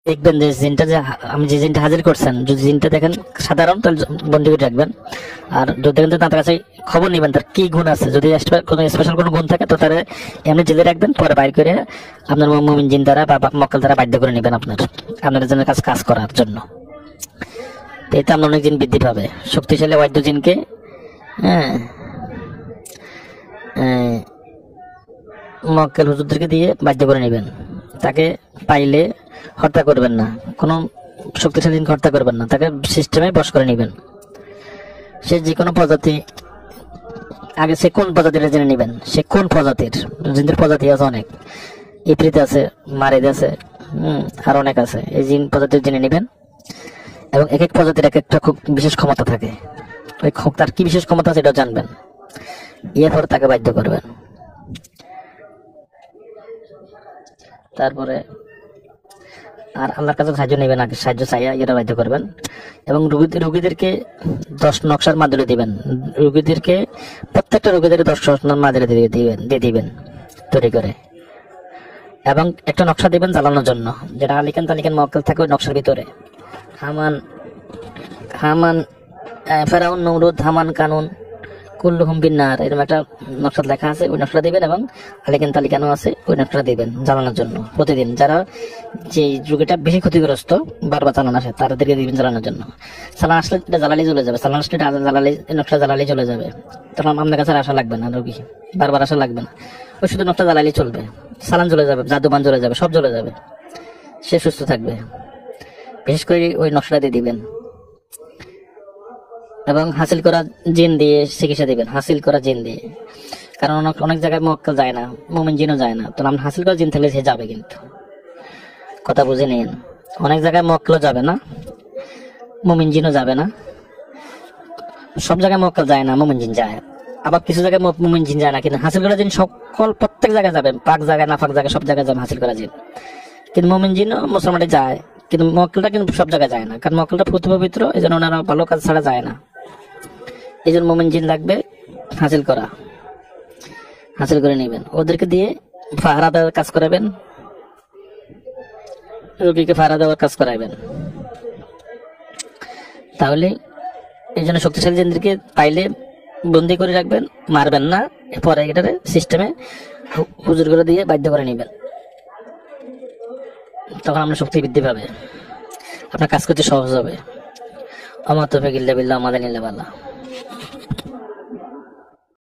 দেখবেন যে জিনটা যে আমি যে জিনটা হাজির করছেন, যদি জিনটা দেখেন সাধারণ তাহলে বন্দি করে রাখবেন। আর যদি দেখেন যে তার কাছে খবর নেবেন তার কি গুণ আছে, যদি কোনো স্পেশাল কোনো গুণ থাকে তো তারা এমনি জেলে রাখবেন, পরে বাইর করে আপনার মুমিন জিন দ্বারা বা মক্কেল দ্বারা বাধ্য করে নেবেন আপনার জন্য কাজ করার জন্য। তো এতে আপনার অনেক জিন বৃদ্ধি পাবে। শক্তিশালী ওয়াইদ্য জিনকে হ্যাঁ মক্কেল হুজুরদেরকে দিয়ে বাধ্য করে নেবেন। তাকে পাইলে হত্যা করবেন না, কোনো শক্তিশালী জিনকে হত্যা করবেন না, তাকে সিস্টেমে বশ করে নেবেন। সে যে কোনো প্রজাতি, আগে সে কোন প্রজাতির জেনে নেবেন, সে কোন প্রজাতির। জিনদের প্রজাতি আছে অনেক, ইফরিত আছে, মারিদ আছে, আর অনেক আছে। এই জিন প্রজাতির জেনে নেবেন, এবং এক এক প্রজাতির এক একটা খুব বিশেষ ক্ষমতা থাকে। ওই তার কি বিশেষ ক্ষমতা আছে এটাও জানবেন, এরপর তাকে বাধ্য করবেন। তারপরে আর আল্লাহর কাছে সাহায্য নেবেন, আগে সাহায্য চাইয়া এটা বাধ্য করবেন। এবং রোগীদেরকে 10 নকশার মাদুলি দিবেন। রোগীদেরকে প্রত্যেকটা রোগীদের 10 নকশার মাদুলি দিয়ে দিবেন তৈরি করে। এবং একটা নকশা দিবেন জ্বালানোর জন্য, যেটা আলিকান তালিকান মক্কেল থাকে ওই নকশার ভিতরে। হামান ফেরাউন, নমরুদ, হামান, কানুন, কুল্লুহুম বিন্নার, এরকম একটা নকশা লেখা আছে, ওই নকশা দিবেন। এবং আলিকান তালিকানও আছে, ওই নকশা দিবেন জ্বালানোর জন্য প্রতিদিন। যারা যে রোগীটা বেশি ক্ষতিগ্রস্ত বারবার চালান আসে তাদেরকে দিবেন জ্বালানোর জন্য। চালান আসলে এটা জ্বালালি চলে যাবে, চালান আসলে এটা জ্বালালি, নকশা জ্বালালি চলে যাবে। তখন আপনার কাছে আসা লাগবে না, রোগী বারবার আসা লাগবে না, ওই শুধু নকশা জ্বালালি চলবে। চালান চলে যাবে, জাদুবান চলে যাবে, সব চলে যাবে, সে সুস্থ থাকবে। বিশেষ করে ওই নকশাটা দিয়ে দিবেন। এবং হাসিল করা জিন দিয়ে চিকিৎসা দিবেন, হাসিল করা জিন দিয়ে। কারণ অনেক জায়গায় মক্কেল যায় না, মুমিন জিনও যায় না, তো আমরা হাসিল করা জিন থাকলে সে যাবে। কিন্তু কথা বুঝে নিন, অনেক জায়গায় মক্কেলও যাবে না, মুমিন জিনও যাবে না। সব জায়গায় মক্কেল যায় না, মুমিন জিন যায়। আবার কিছু জায়গায় মুমিন জিন যায় না, কিন্তু হাসিল করা জিন প্রত্যেক জায়গায় যাবে, পাক জায়গায় না পাক জায়গায় সব জায়গায় যাবে হাসিল করা জিন। কিন্তু মুমিন জিনও মুসলমানে যায়, কিন্তু মক্কেলটা কিন্তু সব জায়গায় যায় না, কারণ মক্কেলটা পবিত্র, এই জন্য ওনারা ভালো কাজ ছাড়া যায় না। এই জন্য মুমিন জিন লাগবে হাসিল করে নেবেন। ওদেরকে দিয়ে ফাহারা দেওয়ার কাজ করাবেন, রোগীকে ফাহারা দেওয়ার কাজ করাবেন। তাহলে এই জন্য শক্তিশালী জিনদেরকে পাইলে বন্দি করে রাখবেন, মারবেন না, পরে এটারে সিস্টেমে হুজুর করে দিয়ে বাধ্য করে নেবেন। তখন আপনার শক্তি বৃদ্ধি পাবে, আপনার কাজ করতে সহজ হবে। আমার তৌফিক ইল্লা বিল্লাহ, আমাদের নিল্লা।